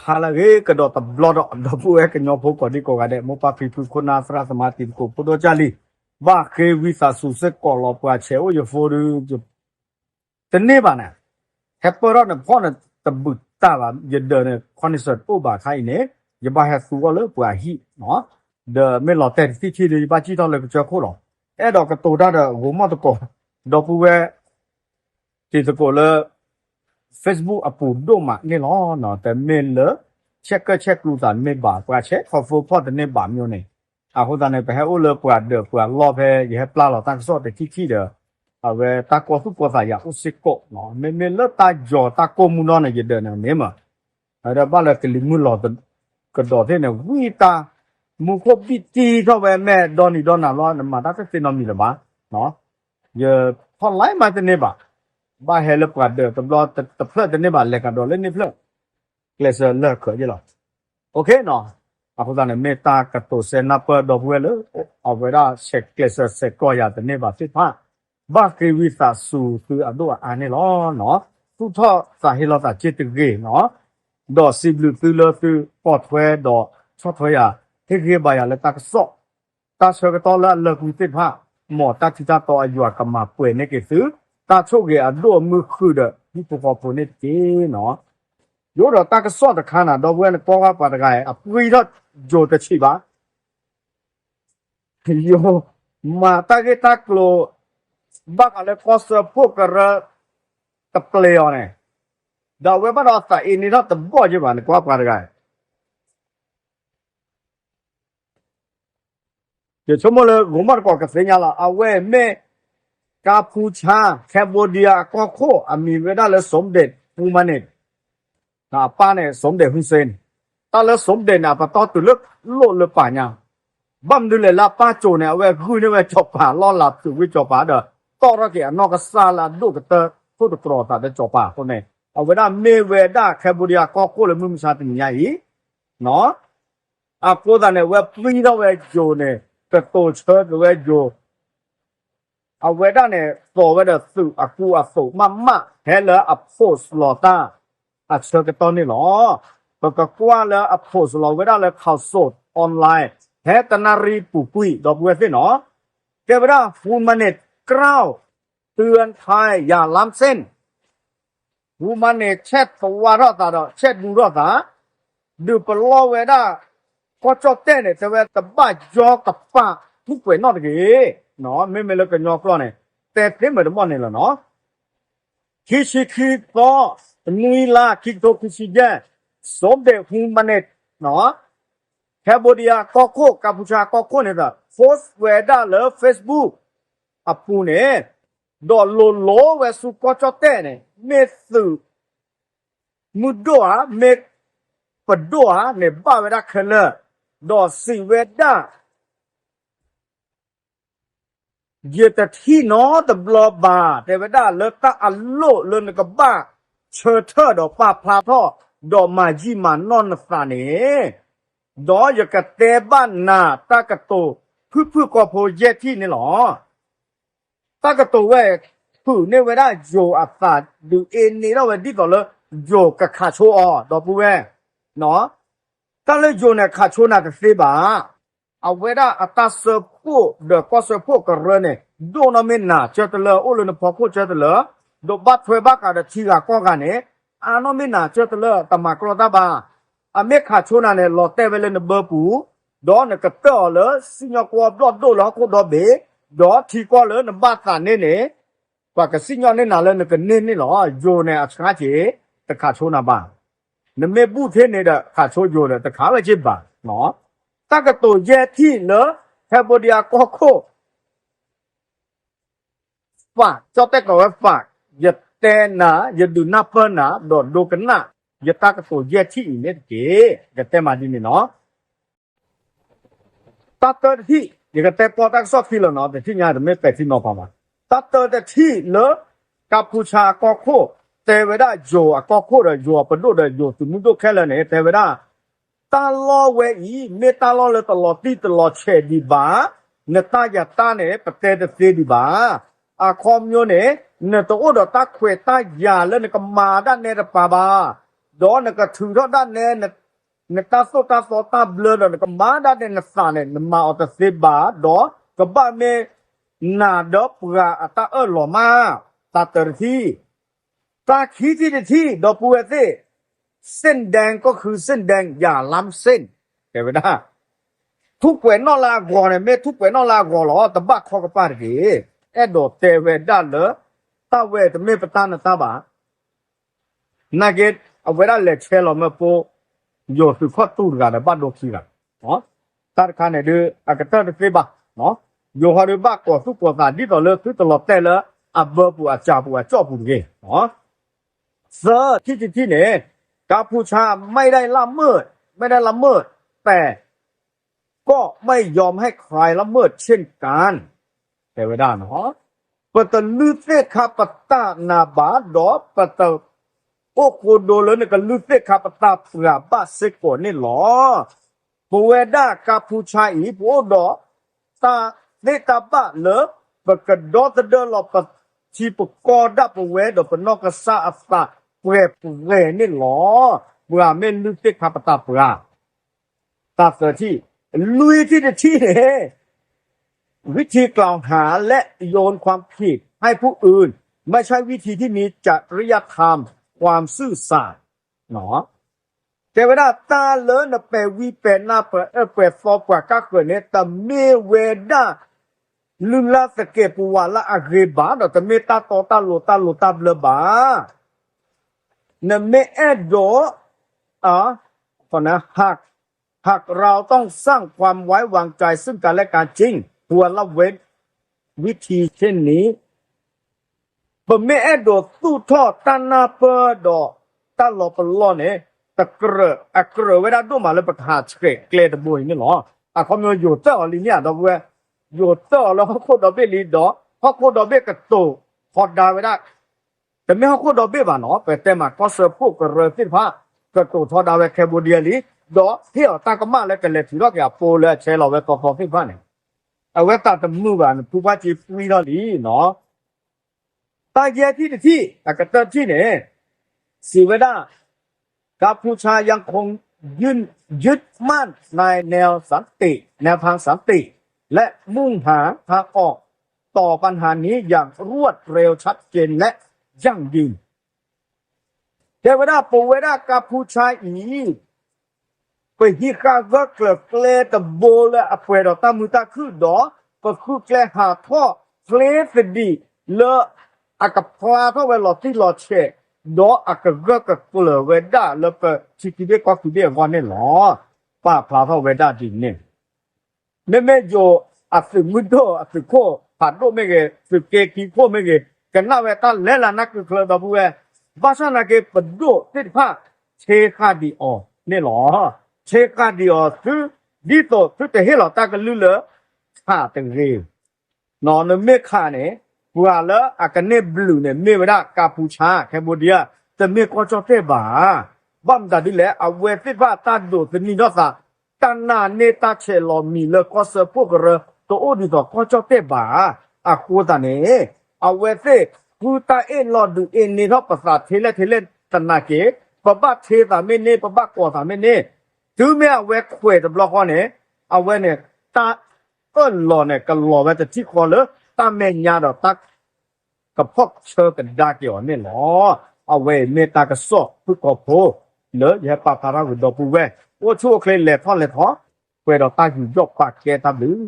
ဟာလာကေကတော့တဘလတော့ဒပူရဲ့ကညောဖို့ကိုဒီကိုကတဲ့မပပီဖူခုနာစရာသမာတိကိုပိုတော့ကြလီဘာခေဝီစာဆုစကောလောပွားချေဝရဖိုရတနေပါနာဟက်ပရောနဖောနတဘူတာပါယဒနခွန်ဆတ်ပို့ပါခိုင်းနေယဘာဟဆူဝလပွားဟီနော်ဒမေလော်တက်စီချီဒီပါချီတော့လေကြောခိုးတော့အဲ့တော့ကတိုတာတော့ဝမတ်ကောဒပူရဲ့ဒီစကောလ Facebook အပူတို့မှာနေလောနော်แต่เมลcheck လူသားမေပါကွာ check for for တဲ့နေပါမျိုးနေအခုတန်းနေပဲဟိုလပွားတဲ့ပွားလောပဲရပလာလောတန်စောတဲ့ခိခိတဲ့အဝဲတာကောစုပေါ်စားရဥစစ်ကောနော်မေလတာဂျောတာကောမူနော်နေတဲ့နေမေမအဲ့ဒါဘာလဲကလီမူလောကတော့တဲ့နေဝီတာမူခပီတီတော့ပဲမဲ့ဒေါ်နီဒေါ်နာလောနမှာတာစင်နော်မီလပါနော်ရဖอนไลน์မှာတဲ့နေပါဘာဟဲလပကတဲ့တဘလတဖလက်တဲ့နေပါလက်ကတော့လည်းနေဖလက်ကလစ်လက်ခေါ်ရလားโอเคနော်အခုတည်းမေတာကတိုစနပတော့ဝဲလို့အဝရချက်ကလစ်ဆက်ကောရတဲ့နေပါဖြစ်ပါဘာကေဝီစာဆူသူအတော့အာနေလောနော်သူထစာဟီလောတာချစ်တကေနော်ဒေါ်စီဘလူသူလောသူပေါ်ထွဲတော့ချော့ထွဲရခေခေပါရလက်တကဆော့တာဆောကတော့လာလကူတစ်ဖာမော်တာချီတာတော့အယူကမှာပွေနေကေသူတာချုပ်ကေအတော့မှုခုတဲ့ဒီပေါ်ပေါ်နေတေနော်有了大个少的看了，都为了包把这个啊，为了做的去吧。哟，嘛大个大个，把个来搞是不个人的不了呢。到外边到啥？你那的包就完了，搞把这个。就什么了？我们搞个生意了啊，外面加普查、柬埔寨、高考啊，米为了送的不嘛呢？ป้าเนี่ยสมเด็จฮุนเซนตาแล้วสมเด็จน่ะปะตอตุลึกโลดเลยป่าเนี่ยบั้มดูเลยละป้าโจเนี่ยเว้คุยเนี่ยเว้จบป่าล้อหลับสุวิจบป่าเด้อต่อระเกียนอกก็ซาลาดูกเตอพูดตรอตาได้จบป่าคนนี้เอาเวลาเมเวด้าแคบูเรียก็โคเลยมึงชาติใหญ่เนาะอ่ะโคตรเนี่ยเว้ปีเราเว้โจเนี่ยแต่โตเชิดเว้โจเอาเวด้าเนี่ยโตเว้เด้อสุอะกูอะสุมาเฮเลอะโพสลอตาอาเชื่อกันตอนนี้หรอปกกว่าแล้วอัพโพสเราไว้ได้เลยข่าวสดออนไลน์แฮตนารีปุกุยดอกเวสิเนาะเก็บไว้ได้ฟูมาเน็ตกล้าวเตือนภัยอย่าล้ำเส้นฟูมาเน็ตแชทฟวารอตาดอแชทดูรอตาดูปลอไว้ได้ก็จบเต้นเนี่ยจะเวตบ้ายอกับป้าทุกเวนอตกี้เนาะไม่เลิกกันยอกล้อเนี่ยแต่เต็มเหมือนมันเนี่ยเนาะคิดก็นี่ล่ะคิดโตคิดสิเดสมเด็จฮุนมาเนตเนาะแคมโบเดียก็โคกัมพูชาก็โคเนี่ยนะโพสต์เวด้าเลยเฟซบุ๊กอ่ะปูเนี่ยดอลโลเวสุก็จอเต้เนี่ยเมสืมุดดัวเมปดัวเนี่ยบ้าเวด้าเคลดอสิเวด้าเยตที่เนาะตบลอบาแต่เวด้าเลตาอัลโลเลนกับบ้าเชิดเธอดอกป่าพลาท่อดอกมาจีมานอนสานีดอกอยากเตะบ้านนาตากระโตพื้นก็โพเยที่นี่หรอตากระโตเว้พื้นเนี่ยเวลาโยอาศาสดูเอ็นนี่เราเวดีก่อนเลยโยกับขาโชอดอกปูเว้เนาะตอนเลยโยเนี่ยขาโชน่าจะเสียบ้าเอาเวลาอัตราเสือผู้เด็กก็เสือผู้กันเลยเนี่ยโดนไม่น่าเจอแต่เลยโอ้เลยนะพอพูดเจอแต่เลยดบัดถวยบักอะไรที่ก็กันเนี่ยอานอมินาเจอตเลยตมากรอตาบาอเมฆาชนาเนี่ยหลอดเตเวเลนเบอร์ปูดอนเนี่ยก็เตอเลยสิญญากว่าบลอดโดแล้วก็ดอเบดอที่ก็เลยนบัดสานเนี่ยกว่าก็สิญญาเนี่ยนาเลยเนี่ยก็เน้นนี่หรอโยเนี่ยอาชาเจตะขาชนาบาเนี่ยเมบูเทเนี่ยเด้อขาชโยเนี่ยตะขาไปเจ็บบาเนาะตากระตัวเยที่เนอะแคมโบเดียก็โคฝากเจ้าแต่ก็ว่าฝากอย่าแต่นะอย่าดูหน้าเปิ้ลนะโดดดูกันนะอย่าตากระตัวแย่ที่อีเนี่ยเก๋อย่าแต่มาดีนี่เนาะตัดเตอร์ที่อย่าแต่ปอตักซอกที่แล้วเนาะแต่ที่งานจะไม่แต่ที่นอพามาตัดเตอร์ที่เลอะกัมพูชาก็โคแต่เวลาโยก็โคเลยโยปนดูเลยโยถึงมุดแค่เลยเนี่ยแต่เวลาตาล้อเวอีเมตาล้อเลยตลอดที่ตลอดเชดีบ้าเนตาอย่าตาเนี่ยประเทศเสดีบ้าอาคอมโยเนี่ยเนี่ยตัวโอ้ดอตาเควตายาแล้วเนี่ยก็มาด้านเนี่ยปาบา ดอนะก็ถือด้านเนี่ยนะตาโซตาเบลอนะก็มาด้านเนี่ยนะสานเนี่ยมาเอาแต่เสบาดอก็บ้าเมนาดอปกาตาหลอมาตาเตอร์ที่ตาขี้ที่ดอปูเอเซเส้นแดงก็คือเส้นแดงอย่าล้ำเส้นแต่เวลาทุกเวนอลากอเนี่ยไม่ทุกเวนอลากอหรอแต่บ้าข้อกระป๋าดีเอ็ดโดเตเวด้านเลยตาเวแต่ไม่ประทานนะตาบ้านักเก็ตเอาเวลาเล็กเชลล์มาปูโยสุข้อตู้กันนะบ้านโดคีกันเนาะตาคันเนี่ยดูอากาศเตอร์เฟบ้าเนาะโยฮารุบ้าก่อสุก่อตาดีต่อเลยคือตลอดแต่ละอับเบอร์ปูอาจารย์ปูอาจอบปูเกเนาะเซอร์ที่เนี่ยกัมพูชาไม่ได้ละเมิดแต่ก็ไม่ยอมให้ใครละเมิดเช่นกันแต่เวลาเนาะปตลุเซคาปตานาบาดอปตโอโคโดเลนก็ลุเซคาปตาปราบาเซโกนี่หรอปูเวดากัมพูชาอีปูดอตาเนตาบะเลปกะดอตเดลอปที่ปกอดับเวดอปนอกซาอัฟตาเปรนี่หรอปราเมลุเซคาปตาปราตาเสที่ลุยที่เนี่ยวิธีกล่าวหาและโยนความผิดให้ผู้อื่นไม่ใช่วิธีที่มีจริยธรรมความซื่อสัตย์เนาะแต่เวลาตาเลนเปวีเปนาเปฟอปากาเกเนตเมเวดาลุลาสเกปวาลาอเกบาดตเมตาโตตาโลตาเบลบานเมเอโดตอนนะหากเราต้องสร้างความไว้วางใจซึ่งกันและกันจริงควรละเว้นวิธีเช่นนี้บะเมเอโดสู้ทอตานาเปดอตาลอปลอเนี่ยตะเกระเวลาดูมาแล้วประทาเกลตะบุยนี่หรอเขามีอยู่เจ้าลิเนี่ยดอกเวอยู่เจ้าแล้วเขาโคดอกเบลีดอเขาโคดอกเบกระโตพอดาเวลาแต่ไม่เขาโคดอกเบบาเนาะแต่มาก็เสือพวกกระเรือสิ้นผ้ากระโตทอดาเวแคบูเดียลีดอเที่ยวตากมาแล้วกันเลยถือว่าแกโปเลยเชลเราเวกอสิ้นผ้าเนี่ยเอาไว้ตัดมือวันผู้ว่าจีฟุยนอลีเนาะตาเยที่อากาศที่เนี่ยสีเวดากัมพูชายังคงยึดมั่นในแนวทางสันติและมุ่งหาทางออกต่อปัญหานี้อย่างรวดเร็วชัดเจนและยั่งยืนแต่เวลาปูเวดากัมพูชาอีไปที่ข้าก็เกลือเกลตะโบและอเปรตามุตาคือดอก็คือแกลหาท่อเกลสดีเลอากาพลาเท่าเวลาที่หลอดเชดออากาก็เกลือเวดาแล้วก็ชิคิเบก็คือเบียวันนี่หรอป้าพลาเท่าเวดาจริงเนี่ยไม่โยอาศิมุดโดอาศิโคผ่านโดไม่เกสิเกกีโคไม่เกกันน่าเวตาเลลานักคือเคลดบัวภาษานักเก็ปดโดติดผ้าเชคาดีออนี่หรอเชคาดีออคือดีโตคือแต่ให้เราตากันลือเลยข้าตึงเรีนอนเมฆข้าเนี่ยบัวละอากันเนบลูเนี่ยเมเวดากัมพูชาแคมโบเดียแต่เมฆก็ชอบเทบ่าบัมดาดิแหละเอาเวติฟ้าตาโดสนิโนซาตันนาเนตาเชลอมีเลก็เสพวกเรตัวโอดีต่อก็ชอบเทบ่าอากูตาเนี่ยเอาเวเซกูตาเอ็นลอดูเอ็นนี่ท็อปภาษาเทเลตันนาเกปะบ้าเทตาเมเน่ปะบ้ากอตาเมเน่ถึงแม้เวคเวตบล็อกเนี่ยเอาเวเนี่ยตาหล่อเนี่ยก็หล่อไว้แต่ที่คอเลยตาเมญญาดอกตักกับพวกเชิญกันดาเกี่ยวเนี่ยหรอเอาเวเมตากระสอบพึ่งกอบโพเนอะอย่าปาพารากุดดอกปูเวโอ้ชั่วเคลนเล็ดท่อนเล็ดท้อเวดอกตาอยู่ยกปากแกตาดื้อ